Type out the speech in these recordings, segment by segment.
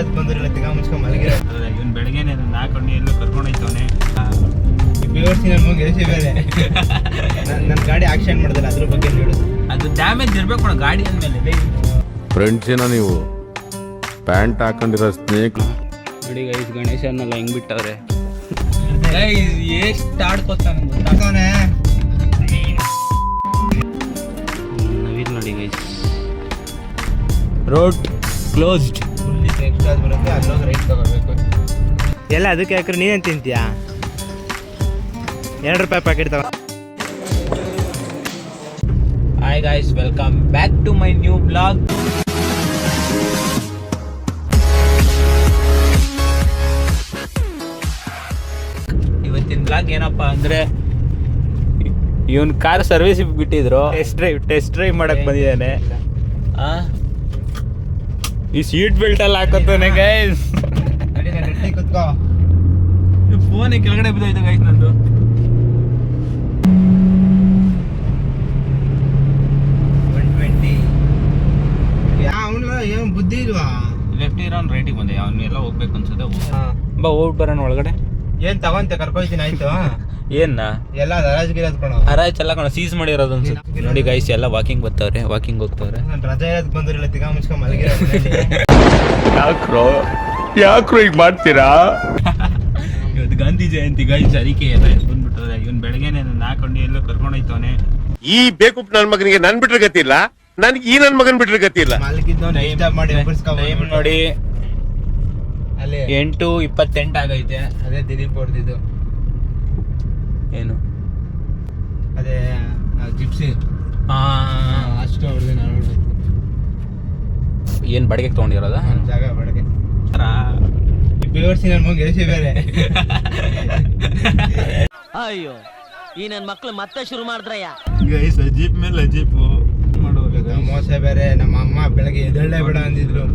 ಹೇಳಕ್ ಬಂದ್ರಲ್ಲ ತಿಗ ಮುಚ್ಕೊಂಡ್ ಮಲಗಿರೋ ಇವನ್ ಬೆಳಗ್ಗೆನೆ ಹಾಕೊಂಡು ಎಲ್ಲೋ ಕರ್ಕೊಂಡೋಯ್ತವನೆ ಬೇವರ್ಸಿ ನಮಗೆ ಎಸಿ ಬೇರೆ ನನ್ನ ಗಾಡಿ ಆಕ್ಷನ್ ಮಾಡಿದ್ರೆ ಅದ್ರ ಬಗ್ಗೆ ಹೇಳು. ಅದು ಡ್ಯಾಮೇಜ್ ಇರ್ಬೇಕು ನೋಡ ಗಾಡಿ ಅಂದ್ಮೇಲೆ. ಫ್ರೆಂಡ್ಸ್ ಏನೋ ನೀವು ಪ್ಯಾಂಟ್ ಹಾಕೊಂಡಿರೋ ಸ್ನೇಕ್ ನೋಡಿ ಗೈಸ್ ಗಣೇಶನ್ನೆಲ್ಲ ಹೆಂಗ್ ಬಿಟ್ಟವ್ರೆ ಎಷ್ಟು ಆಡ್ಕೋತಾನೆ ಗೊತ್ತಾಗ್ತಾನೆ. ನವೀನ್ ನೋಡಿ guys road closed fully extra ಬರುತ್ತೆ ಅಲ್ಲೋಗಿ ರೈಟ್ ತಗೋಬೇಕು ಎಲ್ಲ. ಅದಕ್ಕೆ ಯಾಕ್ರೆ ನೀನೇನು ತಿಂತೀಯಾ? 2 ರೂಪಾಯಿ ಪ್ಯಾಕೆಟ್ ತಗೋ. Hi guys, welcome back to my new blog. ಇವತ್ತಿನ ಬ್ಲಾಗ್ ಏನಪ್ಪಾ ಅಂದ್ರೆ ಇವನ್ ಕಾರ್ ಸರ್ವಿಸ್ ಬಿಟ್ಟಿದ್ರು, ಟೆಸ್ಟ್ ಡ್ರೈವ್ ಮಾಡಕ್ ಬಂದಿದ್ದಾನೆ. ಈ ಸೀಟ್ ಬೆಲ್ಟ್ ಎಲ್ಲ ಹಾಕೋತಾನೆ ಗೈಸ್. ಕುತ್ಕೋ. ಫೋನ್ ಕೆಳಗಡೆ ಬಿದ್ದೋಯ್ತು ಗೈಸ್ ನಂದು. ಏನು ಬುದ್ಧಿ ಇಲ್ವಾ? ಲೆಫ್ಟ್ ಇರೋನ್ ರೈಟಿಗೆ ಬಂದೆ, ಅವನು ಎಲ್ಲ ಹೋಗ್ಬೇಕು ಅನ್ಸುತ್ತೆ. ಬಾ ಹೋಗ್ಬಿಟ್ಟು ಬರೋಣ ಒಳಗಡೆ. ಏನ್ ತಗೊಂತೆ ಕರ್ಕೊಯ್ತೀನಿ ಆಯ್ತು. ಏನ್ನ ಎಲ್ಲ ಹರಾಜ್ಗಿರೋದ್ ಕಣ, ಹರಾಜ್ ಎಲ್ಲ ಕಣ ಸೀಸ್ ಮಾಡಿರೋದು ಅನ್ಸುತ್ತೆ. ನೋಡಿ ಗೈಸ್ ಎಲ್ಲ ವಾಕಿಂಗ್ ಬರ್ತಾವ್ರೆ, ವಾಕಿಂಗ್ ಹೋಗ್ತಾವ್ರೆ. ನಾನು ರಜೆ ಇರೋದಕ್ಕೆ ಬಂದಿರಲ್ಲ ತಿಗ ಮುಚ್ಕೊಂಡ್ ಮಲಗಿರೋ ಯಾಕ್ರೋ ಈಗ ಮಾಡ್ತೀರಾ? ಇವತ್ತು ಗಾಂಧಿ ಜಯಂತಿ ಗೈಸ್, ಅದಕ್ಕೆ ಎಲ್ಲ ಬಂದ್ಬಿಟ್ಟವ್ರೆ. ಇವನ್ ಬೆಳಗ್ಗೆನೆ ಹಾಕೊಂಡು ಎಲ್ಲೋ ಕರ್ಕೊಂಡೋಯ್ತವನೆ. ಈ ಬೇಕುಪ್ ನನ್ ಮಗನಿಗೆ ನನ್ ಬಿಟ್ರೆ ಗತಿಲ್ಲ, ನನ್ಗೆ ಈ ನನ್ ಮಗನ್ ಬಿಟ್ರೆ ಗತಿಲ್ಲ. ಟೈಮ್ ನೋಡಿ ಅಲ್ಲಿ 8:28 ಆಗೈತೆ. ಅದೇ ದಿಲೀಪ್ ಹೊಡೆದಿದ್ದು ಏನು ಅದೇ ಜಿಪ್ಸಿ ಅಷ್ಟು ಹೊಡೆದು ನಾನು ನೋಡ್ಬೇಕು. ಏನ್ ಬಡಿಗೆ ತಗೊಂಡಿರೋದ ಜಾಗ ಬಡಗೆ ಬೇವರ್ಸಿ ನನ್ನ ಮಗ ಎಸಿ ಬೇರೆ. ಅಯ್ಯೋ ಈ ನನ್ ಮಕ್ಳು ಮತ್ತೆ ಶುರು ಮಾಡಿದ್ರಯ್ಯ. ಗೈಸ್ ಅಜೀಪ್ ಮೇಲೆ ಅಜೀಪ್ ಮಾಡೋಲ್ಲ. ಮೋಸ ಬೇರೆ. ನಮ್ಮ ಅಮ್ಮ ಬೆಳಗ್ಗೆ ಎದಳ್ಳೆ ಬೇಡ ಅಂದಿದ್ರು.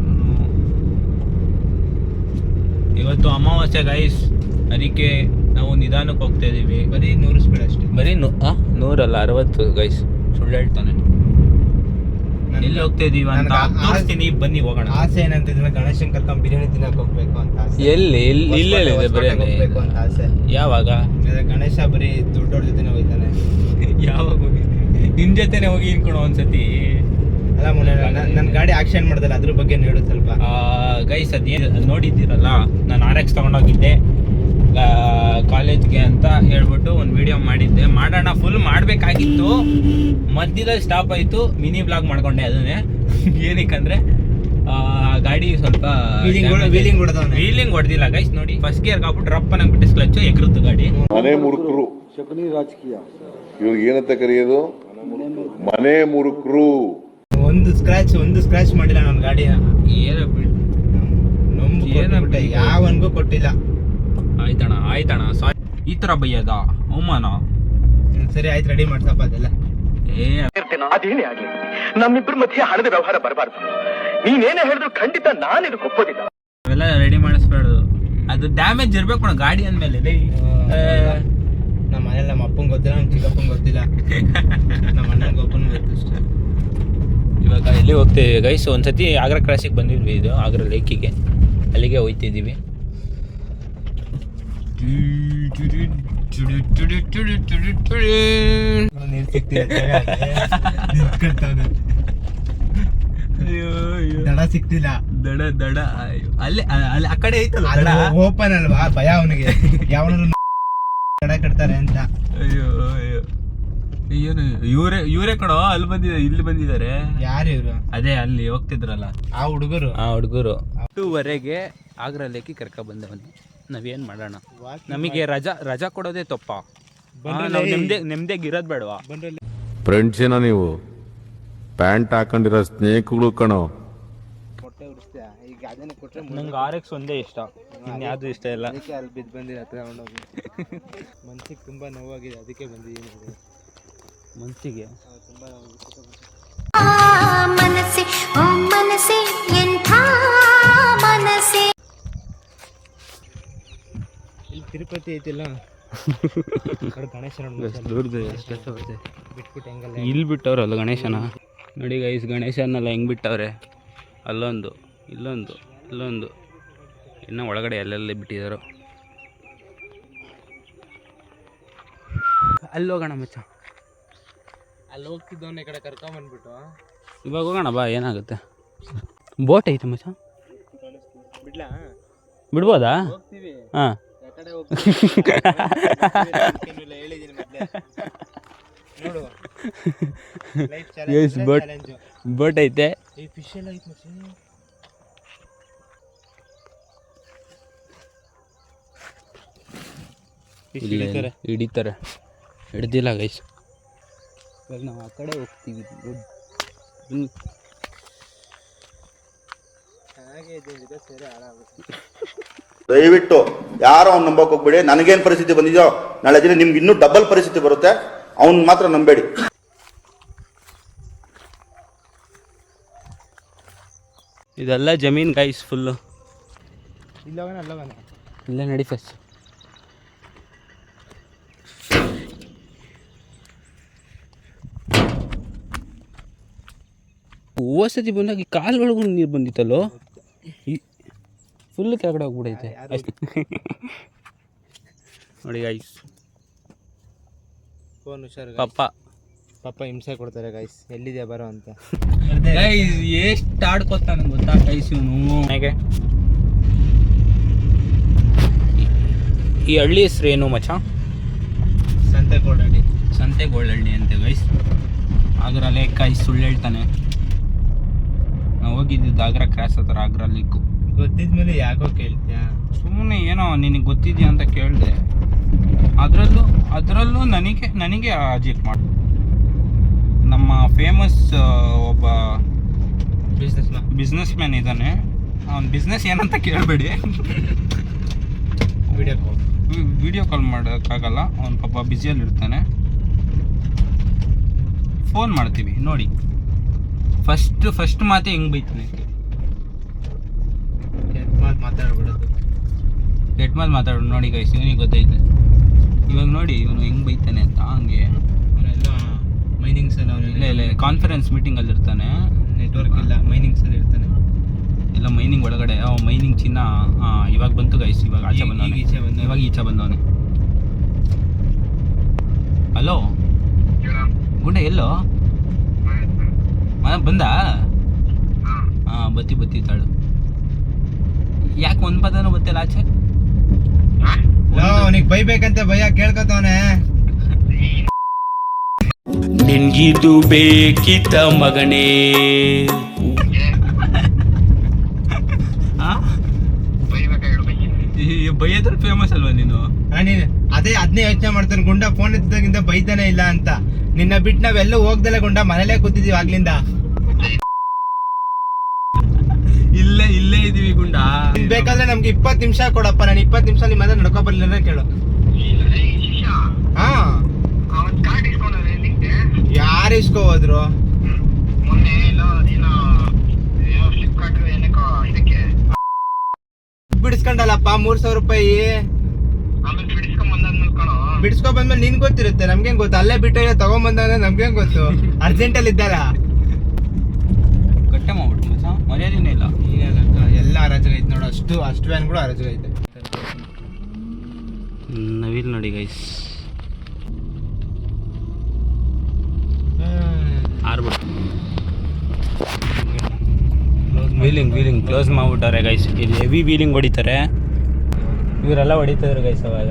ಇವತ್ತು ಅಮಾವಾಸ್ಯೆ ಗೈಸ್, ಅದಕ್ಕೆ ನಾವು ನಿಧಾನಕ್ಕೆ ಹೋಗ್ತಾ ಇದೀವಿ. ಬರೀ 100 ಸ್ಪೀಡ್ ಅಷ್ಟೇ. ಬರೀ 100 ಅಲ್ಲ 60 ಗೈಸ್, ಸುಳ್ಳು ಹೇಳ್ತಾನೆ. ಎಲ್ಲಿ ಹೋಗ್ತಾ ಇದೀವಿ ಅಂತ ತೋರಿಸ್ತೀನಿ, ಬನ್ನಿ ಹೋಗೋಣ. ಆಸೆ ಏನಂತಿದ್ರೆ ಗಣೇಶನ್ ಕರ್ಕೊಂಡ್ ಬಿರಿಯಾನಿ ತಿನ್ನಕ್ ಹೋಗ್ಬೇಕು ಅಂತ ಆಸೆ. ಎಲ್ಲಿ ಇಲ್ಲೇ ಹೋಗ್ಬೇಕು ಅಂತ ಆಸೆ. ಯಾವಾಗ? ಗಣೇಶ ಬರೀ ದೊಡ್ಡವ್ರ ಜೊತೆನೆ ಹೋಗ್ತಾನೆ. ಯಾವಾಗ ಹೋಗಿ ನಿನ್ ಜೊತೆನೆ ಹೋಗಿ ಇನ್ಕೊಳೋ ಒಂದ್ಸತಿ. ಅಲ್ಲ ನನ್ನ ಗಾಡಿ ಆಕ್ಷನ್ ಮಾಡ್ದಲ್ಲ ಅದ್ರ ಬಗ್ಗೆ ಹೇಳು ಸ್ವಲ್ಪ. ಗೈಸ್ ಅದೇನು ನೋಡಿದ್ದೀರಲ್ಲ, ನಾನು RX ತಗೊಂಡೋಗಿದ್ದೆ ಕಾಲೇಜ್ಗೆ ಅಂತ ಹೇಳ್ಬಿಟ್ಟು ಒಂದು ವಿಡಿಯೋ ಮಾಡಿದ್ದೆ. ಮಾಡೋಣ ಫುಲ್ ಮಾಡಬೇಕಾಗಿತ್ತು, ಮಧ್ಯದಲ್ಲಿ ಸ್ಟಾಪ್ ಆಯಿತು. ಮಿನಿ ಬ್ಲಾಗ್ ಮಾಡ್ಕೊಂಡೆ ಅದನ್ನೇ. ಏನಕ್ಕಂದ್ರೆ ಗಾಡಿ ಸ್ವಲ್ಪ ವೀಲಿಂಗ್ ಹೊಡೆದಿಲ್ಲ ಗೈಸ್. ನೋಡಿ ಫಸ್ಟ್ ಗೇರ್ ಹಾಕ್ಬಿಟ್ಟು ರಪ್ಪನಾಗ ಬಿಟ್ಟು ಕ್ಲಚ್ ಎಗರುತ್ತು ಗಾಡಿ. ಮನೆ ಮುರುಕರು ರಾಜಕೀಯ ಇವ್ರಿಗೆ ಏನಂತ ಕರೆಯೋದು? ಮನೆ ಮುರುಕರು. ಒಂದು ಸ್ಕ್ರಾಚ್ ಮಾಡಿಲ್ಲ ನನ್ನ ಗಾಡಿನ. ಏನೋ ಯಾವನ್ಗೂ ಕೊಟ್ಟಿಲ್ಲ. ಆಯ್ತಣ ಸಾರಿ. ಈ ತರ ಬೈಯದ ಅವಮಾನ. ಸರಿ ಆಯ್ತು, ರೆಡಿ ಮಾಡ್ಸಪ್ಪ ಅದೆಲ್ಲ. ಅದೇನೇ ಆಗ್ಲಿ, ನಮ್ಮಿಬ್ಬರ ಮಧ್ಯೆ ಹಣದ ವ್ಯವಹಾರ ಬರಬಾರ್ದು. ನೀನೇನೇ ಹೇಳಿದ್ರು ಖಂಡಿತ ನಾನು ಇದಕ್ಕೆ ಒಪ್ಪೋದಿಲ್ಲ. ಅವೆಲ್ಲ ರೆಡಿ ಮಾಡಿಸ್ಬೇಡ್ದು, ಅದು ಡ್ಯಾಮೇಜ್ ಇರ್ಬೇಕು ನೋಡ ಗಾಡಿ ಅಂದ್ಮೇಲೆ. ನಮ್ಮ ಮನೇಲಿ ನಮ್ಮ ಅಪ್ಪಂಗೆ ಗೊತ್ತಿಲ್ಲ, ನಮ್ಮ ಚಿಕ್ಕಪ್ಪಂಗೆ ಗೊತ್ತಿಲ್ಲ, ನಮ್ಮ ಅಣ್ಣಂಗೆ ಒಬ್ಬನಿಗೆ ಗೊತ್ತು ಅಷ್ಟೇ. ಇವಾಗ ಎಲ್ಲಿ ಹೋಗ್ತಿದ್ದೀವಿ ಗೈಸ್? ಒಂದ್ಸತಿ ಆಗ್ರಾ ಕ್ರಾಸಿಗೆ ಬಂದಿದ್ವಿ, ಇದು ಆಗ್ರಾ ಲೇಕಿಗೆ, ಅಲ್ಲಿಗೆ ಹೋಗ್ತಿದ್ದೀವಿ. ನೀರು ದಡ ಸಿಕ್ತಿಲ್ಲ. ದಡ ಅಲ್ಲಿ ಆ ಕಡೆ ಐತಲ್ಲ ದಡ, ಓಪನ್ ಅಲ್ವಾ, ಭಯ ಅವನಿಗೆ ಯಾವನು ದಡ ಕಟ್ತಾರೆ ಅಂತ. ಅಯ್ಯೋ ಏನು ಇವರೇ ಕಣೋ ಅಲ್ಲಿ ಬಂದಿದ್ದಾರೆ, ಇಲ್ಲಿ ಬಂದಿದ್ದಾರೆ. ಯಾರು ಇವರು? ಅದೇ ಅಲ್ಲಿ ಹೋಗ್ತಿದ್ರಲ್ಲ ಆ ಹುಡುಗರು. 2:00 ಆಗ್ರಾ ಲೇಕಿ ಕರ್ಕ ಬಂದವನು. ನಾವೇನ್ ಮಾಡೋಣ, ನಮಗೆ ರಜಾ ಕೊಡೋದೇ ತಪ್ಪ. ನಾವು ನೆಮ್ಮದಿಯಾಗಿ ಇರೋದ್ ಬೇಡವಾ? ಫ್ರೆಂಡ್ಸ್ ಏನೋ ನೀವು ಪ್ಯಾಂಟ್ ಹಾಕೊಂಡಿರೋ ಸ್ನೇಕ್ಗಳು ಕಣೋ. ಈಗ ಅದನ್ನ ಕೊಟ್ರೆ ನಂಗೆ RX ಒಂದೇ ಇಷ್ಟ, ಇನ್ಯಾವುದು ಇಷ್ಟ ಇಲ್ಲ. ಅದಕ್ಕೆ ಅಲ್ಲಿ ಬಿದ್ದು ಬಂದಿರ ತಗೊಂಡೋಗಿ. ಮನ್ಸಿಗೆ ತುಂಬಾ ನೋವಾಗಿದೆ, ಅದಕ್ಕೆ ಬಂದಿದ್ದೀನಿ. ಮನ್ಸಿಗೆ ತುಂಬಾ ನೋವಾಗಿದೆ. ಇಲ್ಲಿ ತಿರುಪತಿ ಐತಿಲ್ಲ, ಗಣೇಶನ ಬಿಟ್ಬಿಟ್ಟು ಹೆಂಗಲ್ಲ ಇಲ್ಲಿ ಬಿಟ್ಟವ್ರಲ್ಲ ಗಣೇಶನ. ನೋಡಿ ಗೈಸ್ ಗಣೇಶನೆಲ್ಲ ಹೆಂಗ್ ಬಿಟ್ಟವ್ರೆ, ಅಲ್ಲೊಂದು ಇಲ್ಲೊಂದು ಇನ್ನು ಒಳಗಡೆ ಎಲ್ಲೆಲ್ಲಿ ಬಿಟ್ಟಿದ್ದಾರೋ. ಅಲ್ಲಿ ಹೋಗೋಣ ಮಚ್ಚ. ಅಲ್ಲಿ ಹೋಗ್ತಿದ್ದವನ್ನ ಈ ಕಡೆ ಕರ್ಕೊಂಬಂದ್ಬಿಟ್ಟು ಇವಾಗ ಹೋಗೋಣ ಬಾ, ಏನಾಗುತ್ತೆ. ಬೋಟ್ ಐತೆ ಮಚ್ಚ, ಬಿಡ್ಲಾ? ಬಿಡ್ಬೋದಾ? ಹೋಗ್ತೀವಿ. ಹಾಂ, ಯಾಕಡೆ ಹೋಗ್ತೀವಿ ಹೇಳಿದ್ದೀನಿ ಮೊದಲೇ. ನೋಡು ಲೈಫ್ ಚಾಲೆಂಜ್. ಬೋಟ್ ಐತೆ. ಈ ಫಿಶ್ ಎಲ್ಲ ಐತೆ ಮಚ್ಚಿ. ಹಿಡಿತಾರೆ. ಹಿಡ್ದಿಲ್ಲ ಗೈಸ್. ಇವಾಗ ನಾವು ಆ ಕಡೆ ಹೋಗ್ತೀವಿ. ದಯವಿಟ್ಟು ಯಾರೋ ಅವ್ನು ನಂಬಕ್ ಹೋಗ್ಬೇಡಿ. ನನಗೇನು ಪರಿಸ್ಥಿತಿ ಬಂದಿದೆಯೋ ನಾಳೆ ದಿನ ನಿಮ್ಗೆ ಇನ್ನೂ ಡಬಲ್ ಪರಿಸ್ಥಿತಿ ಬರುತ್ತೆ. ಅವ್ನು ಮಾತ್ರ ನಂಬೇಡಿ. ಇದೆಲ್ಲ ಜಮೀನ್ ಗೈಸ್ ಫುಲ್ಲು. ಇಲ್ಲವನ ಇಲ್ಲೇ ನಡಿ ಫಸ್ಟ್. ಓಸತಿ ಬಂದಾಗ ಈ ಕಾಲು ಒಳಗೂ ನೀರು ಬಂದಿತ್ತಲ್ಲೋ, ಈ ಫುಲ್ ಕೆಳಗಡೆ ಹೋಗ್ಬಿಡೈತೆ ಅಷ್ಟೇ. ನೋಡಿ ಗೈಸ್, ಫೋನ್ ಹುಷಾರು. ಪಪ್ಪ ಹಿಂಸೆ ಕೊಡ್ತಾರೆ ಗೈಸ್, ಎಲ್ಲಿದೆ ಬರೋ ಅಂತ. ಗೈಸ್ ಎಷ್ಟು ಆಡ್ಕೊತಾನೆ ಗೊತ್ತಾ ಗೈಸ್ ಇವನು. ಹೇಗೆ ಈ ಹಳ್ಳಿ ಹೆಸ್ರು ಏನು ಮಚ್ಚ? ಸಂತೆಗೋಳಹಳ್ಳಿ. ಸಂತೆಗೋಳಹಳ್ಳಿ ಅಂತೆ ಗೈಸ್. ಆಗ್ರಲ್ಲೇ ಗೈಸ್ ಸುಳ್ಳು ಹೇಳ್ತಾನೆ. ನಾವು ಹೋಗಿದ್ದಿದ್ದು ಆಗ್ರಾ ಕ್ರಾಸ್ ಹತ್ರ, ಆಗ್ರಾ ಲಿಕ್ಕು. ಗೊತ್ತಿದ್ಮೇಲೆ ಯಾಕೋ ಕೇಳ್ತೀಯಾ? ಸುಮ್ಮನೆ ಏನೋ ನಿನಗೆ ಗೊತ್ತಿದೆಯಾ ಅಂತ ಕೇಳಿದೆ. ಅದರಲ್ಲೂ ನನಗೆ ಅಜಿತ್ ಮಾಡು. ನಮ್ಮ ಫೇಮಸ್ ಒಬ್ಬ ಬಿಸ್ನೆಸ್ ಮ್ಯಾನ್ ಇದ್ದಾನೆ. ಅವ್ನ ಬಿಸ್ನೆಸ್ ಏನಂತ ಕೇಳಬೇಡಿ. ವಿಡಿಯೋ ಕಾಲ್ ಮಾಡೋಕ್ಕಾಗಲ್ಲ, ಅವ್ನು ಪಾಪ ಬ್ಯುಸಿಯಲ್ಲಿ ಇರ್ತಾನೆ. ಫೋನ್ ಮಾಡ್ತೀವಿ ನೋಡಿ. ಫಸ್ಟ್ ಮಾತೆ ಹೆಂಗೆ ಬೈತಾನೆ. ಕೆಟ್ಟ ಮಾತು ಮಾತಾಡೋದು ನೋಡಿ ಗೈಸ್, ಇವನಿಗೆ ಗೊತ್ತೈತೆ. ಇವಾಗ ನೋಡಿ ಇವನು ಹೆಂಗೆ ಬೈತಾನೆ ಅಂತ. ಹಂಗೆ ಅವನೆಲ್ಲ ಮೈನಿಂಗ್ಸಲ್ಲಿ ಇಲ್ಲ ಕಾನ್ಫರೆನ್ಸ್ ಮೀಟಿಂಗಲ್ಲಿ ಇರ್ತಾನೆ. ನೆಟ್ವರ್ಕ್ ಇಲ್ಲ, ಮೈನಿಂಗ್ಸಲ್ಲಿ ಇರ್ತಾನೆ. ಎಲ್ಲ ಮೈನಿಂಗ್ ಒಳಗಡೆ. ಮೈನಿಂಗ್ ಚಿನ್ನ ಇವಾಗ ಬಂತು ಗೈಸ್. ಇವಾಗ ಆಚೆ ಬಂದವನೆ. ಇವಾಗ ಈಚೆ ಬಂದವನೆ. ಹಲೋ ಗುಂಡ, ಎಲ್ಲೋ ಬಂದ? ಹಾಂ ಬತ್ತಿ ತಾಳು. ಯಾಕೆ ಒಂದು ಪದನೂ ಗೊತ್ತಿಲ್ಲ ಆಚೆ? ಅವನಿಗೆ ಬೈಬೇಕಂತ ಭಯ ಕೇಳ್ಕೊತವನೆ. ನಿನ್ಗಿದು ಬೇಕಿತ್ತ ಮಗನೇ? ಬೈಯದಲ್ಲಿ ಫೇಮಸ್ ಅಲ್ವಾ ನೀನು? ಅದನ್ನೇ ಯೋಚನೆ ಮಾಡ್ತಾನೆ. ಗುಂಡ ಫೋನ್ ಎತ್ತಿದಾಗಿಂದ ಬೈತಾನೆ ಇಲ್ಲ ಅಂತ. ನಿನ್ನ ಬಿಟ್ಟು ನಾವೆಲ್ಲೂ ಹೋಗ್ದಲ್ಲ ಗುಂಡ, ಮನೇಲೇ ಕೂತಿದೀವಿ ಆಗ್ಲಿಂದ. ಇಲ್ಲೇ ಇದೀವಿ ಗುಂಡ. ಬೇಕಾದ್ರೆ ನಮ್ಗೆ 20 ನಿಮಿಷ ಕೊಡಪ್ಪ, ನಾನು 20 ನಿಮಿಷ ನಿಮ್ಮ ಮನೆ ನಡ್ಕೊ ಬರ್ಲಿಲ್ಲ ಕೇಳು. ಹಾ, ಯಾರು ಇಸ್ಕೊ ಹೋದ್ರು? ಬಿಡಿಸ್ಕೊಂಡಲ್ಲಪ್ಪ 3,000 ರೂಪಾಯಿ. ಬಿಡಿಸ್ಕೊ ಬಂದ್ಮೇಲೆ ನಿನ್ ಗೊತ್ತಿರುತ್ತೆ, ನಮ್ಗೇನ್ ಗೊತ್ತು? ಅಲ್ಲೇ ಬಿಟ್ಟು ತಗೊಂಬಂದ ನಮ್ಗೇನ್ ಗೊತ್ತು? ಅರ್ಜೆಂಟಲ್ಲಿ ಇದ್ದಲ್ಲ. ಕಟ್ಟೆ ಮಾಡ್ಬಿಟ್ಟು ಮರ್ಯಾದಿನೇ ಇಲ್ಲ. ಎಲ್ಲ ಅರಾಜಗೈತೆ ನೋಡು. ಅಷ್ಟು ವ್ಯಾನ್ಗಳು ಅರಾಜಗೈತೆ. ನವಿಲ್ ನೋಡಿ ಗೈಸ್, ಆರ್ಬಿಟ್ಟು ವೀಲಿಂಗ್ ಕ್ಲೋಸ್ ಮಾಡ್ಬಿಟ್ಟಾರೆ ಗೈಸ್. ಇಲ್ಲಿ ಹೆವಿ ವೀಲಿಂಗ್ ಹೊಡಿತಾರೆ. ಇವರೆಲ್ಲ ಹೊಡಿತಿದ್ರು ಗೈಸ್ ಅವಾಗ.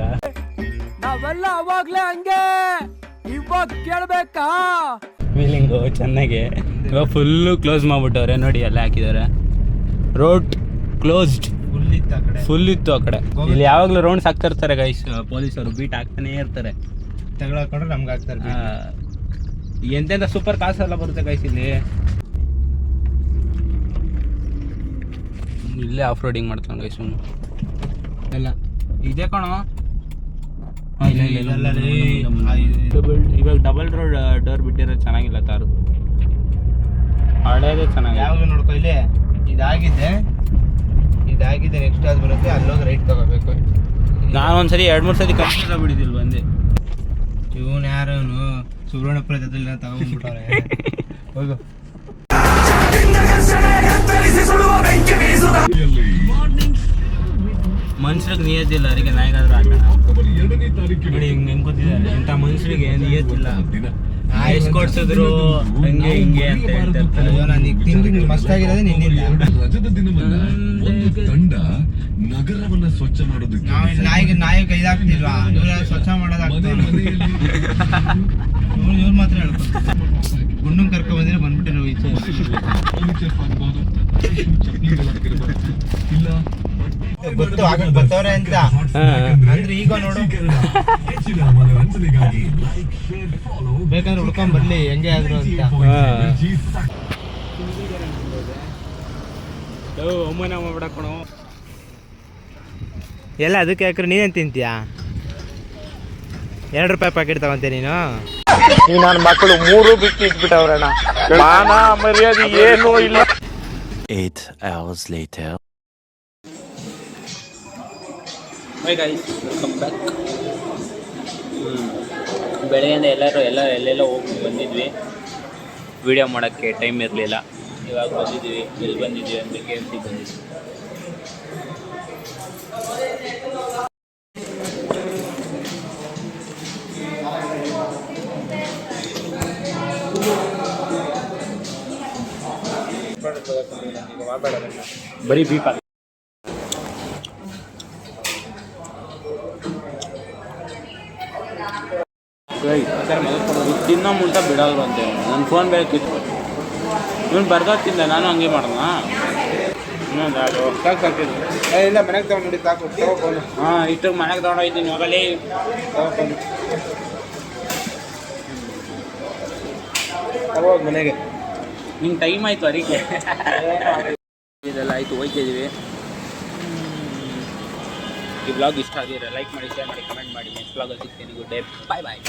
ನಾವೆಲ್ಲ ಅವಾಗ್ಲೇ ಹಂಗೆ, ಇವಾಗ ಕೇಳ್ಬೇಕಾ ವೀಲಿಂಗು ಚೆನ್ನಾಗಿ. ಇವಾಗ ಫುಲ್ಲು ಕ್ಲೋಸ್ ಮಾಡ್ಬಿಟ್ಟವ್ರೆ ನೋಡಿ, ಎಲ್ಲ ಹಾಕಿದ್ದಾರೆ. ರೋಡ್ ಕ್ಲೋಸ್ಡ್, ಫುಲ್ ಇತ್ತು ಆ ಕಡೆ. ಇಲ್ಲಿ ಯಾವಾಗಲೂ ರೌಂಡ್ಸ್ ಹಾಕ್ತಾ ಇರ್ತಾರೆ ಗೈಸ್ ಪೊಲೀಸರು, ಬೀಟ್ ಹಾಕ್ತಾನೆ ಇರ್ತಾರೆ. ತಗೊಳಕೊಂಡ್ರೆ ನಮ್ಗೆ ಹಾಕ್ತಾರೆ. ಎಂತೆಂಥ ಸೂಪರ್ ಕಾರ್ಸ್ ಎಲ್ಲ ಬರುತ್ತೆ ಗೈಸ್ ಇಲ್ಲಿ. ಇಲ್ಲೇ ಆಫ್ ರೋಡಿಂಗ್ ಮಾಡ್ತಾನೆ ಗೈಸ್ ಅವನು. ಎಲ್ಲ ಇದೇ ಕಣೋ. ಇವಾಗ ಡಬಲ್ ಡೋರ್ ಬಿಟ್ಟಿರೋದು ಚೆನ್ನಾಗಿಲ್ಲ ಕಾರು. ಹಳೇದೇ ಚೆನ್ನಾಗಿ. ಯಾವಾಗ ನೋಡ್ಕೊ, ಇಲ್ಲಿ ಇದಾಗಿದೆ. ನೆಕ್ಸ್ಟ್ ಅದು ಬರುತ್ತೆ, ಅಲ್ಲೋಗಿ ರೈಟ್ ತಗೋಬೇಕು. ನಾನು ಒಂದ್ಸರಿ 2-3 ಸರಿ ಕನ್ಫ್ಯೂಸ್ ಆಗ್ಬಿಟ್ಟಿದ್ದಿಲ್ಲ ಬಂದೆ. ಇವನು ಯಾರು? ಸುಬ್ರಹ್ಮಣ್ಯಪುರ ಜೊತೆ ತಗೊಂಡ್ಬಿಟ್ಟವ್ರೆ. ಹೋಗು. ನಿಯತ್ತಿಲ್ಲ ಅವರಿಗೆ ನಾಯಿಗಾದ್ರೂ ಹಾಕೋಣ ನೋಡಿ ಹೆಂಗ್ ಕೂತಿದ್ದಾರೆ ಇಂಥ ಮನುಷ್ಯರಿಗೆ ನಿಯತ್ತಿಲ್ಲ ಎಷ್ಟು ಕೊಡ್ಸಿದ್ರು ಹಂಗೆ ಹಿಂಗೆ ಅಂತ ಹೇಳ್ತಿರ್ತಾರೆ. ಅಯ್ಯೋ ನಾನು ಈಗ ತಿಂದು ಮಸ್ತಾಗಿರೋದೇ ನಿನ್ನಿಂದ. ರಜದ ದಿನವನ್ನ ಒಂದು ತಂಡ ನಗರವನ್ನ ಸ್ವಚ್ಛ ಮಾಡೋದಕ್ಕೆ ನಾವು ನಾಯಿ ಕೈದಾಗ್ತಿಲ್ವಾ, ಇವ್ರ ಸ್ವಚ್ಛ ಮಾಡೋದಾಗ್ತದೆ. ಇವ್ರು ಮಾತ್ರ ಹೇಳ್ತಾರೆ ಗುಂಡನ್ ಕರ್ಕೊಂಡ್ ಬಂದ್ರೆ ಬಂದ್ಬಿಟ್ಟಿರೋ ಈಚೆ. ಇಲ್ಲ ಗೊತ್ತು ಆಗಕ್ ಬರ್ತವ್ರೆ ಅಂತ ಅಂದ್ರೆ ಈಗ ನೋಡು ಹೆಚ್ಚಿನ ಮನರಂಜನೆಗಾಗಿ ಲೈಕ್ ಶೇರ್ ಫಾಲೋ ಬೇಕಾದ್ರೆ ಉಳ್ಕೊಂಡ್ ಬರ್ಲಿ ಹೆಂಗೆ ಆದ್ರು ಅಂತ. ಅಮ್ಮನ ಮಾಡ್ಬಿಡಕ್ಕಣೋ ಎಲ್ಲ ಅದಕ್ಕೆ ಯಾಕ್ರೆ ನೀನೇನು ತಿಂತೀಯಾ? 2 ರೂಪಾಯಿ ಪ್ಯಾಕೆಟ್ ತಗೊಂತೀಯ ನೀನು? ನನ್ನ ಮಕ್ಕಳು 3 ಬಿಟ್ಟು ಇಟ್ಬಿಟ್ಟವ್ರಣ್ಣ. ಮಾನ ಮರ್ಯಾದೆ ಏನೂ ಇಲ್ಲ. 8 hours later. Hi guys, welcome back. ಬೆಳಗ್ಗೆಯಿಂದ ಎಲ್ಲೆಲ್ಲ ಹೋಗಿ ಬಂದಿದ್ವಿ, ವಿಡಿಯೋ ಮಾಡೋಕ್ಕೆ ಟೈಮ್ ಇರಲಿಲ್ಲ. ಇವಾಗ ಬಂದಿದ್ವಿ. ಎಲ್ಲಿ ಬಂದಿದ್ವಿ ಅಂದರೆ KFC ಬಂದಿದ್ವಿ. ಬರೀ ಬೀಪ ತಿನ್ನೋ ಮುಂಟ ಬಿಡೋದು ಅಂತೆ. ನನ್ನ ಫೋನ್ ಬೇರೆ ಕಿತ್ತು ಇವನು ಬರ್ಗರ್ ತಿಂದ, ನಾನು ಹಂಗೆ ಮಾಡೋಣ. ಇನ್ನೊಂದು ಅದು ಇಲ್ಲ ಮನೆಗೆ ತಗೊಂಡು ಸಾಕು. ಹಾಂ ಇಷ್ಟು ಮನೆಗೆ ತೊಗೊಂಡೋಗ್ತೀನಿ ಹೋಗಲಿ. ಹೋಗಿ ಮನೆಗೆ. ನಿಂಗೆ ಟೈಮ್ ಆಯಿತು ಅದಕ್ಕೆ ಇದೆಲ್ಲ ಆಯಿತು, ಹೋಗ್ತಿದ್ದೀವಿ. ಈ ಬ್ಲಾಗ್ ಇಷ್ಟ ಆಗಿದ್ರೆ ಲೈಕ್ ಮಾಡಿ, ಶೇರ್ ಮಾಡಿ, ಕಮೆಂಟ್ ಮಾಡಿ. ನೆಕ್ಸ್ಟ್ ಬ್ಲಾಗಲ್ಲಿ ಸಿಗ್ತೀನಿ. ಗುಡ್ ಡೇ, ಬಾಯ್ ಬಾಯ್.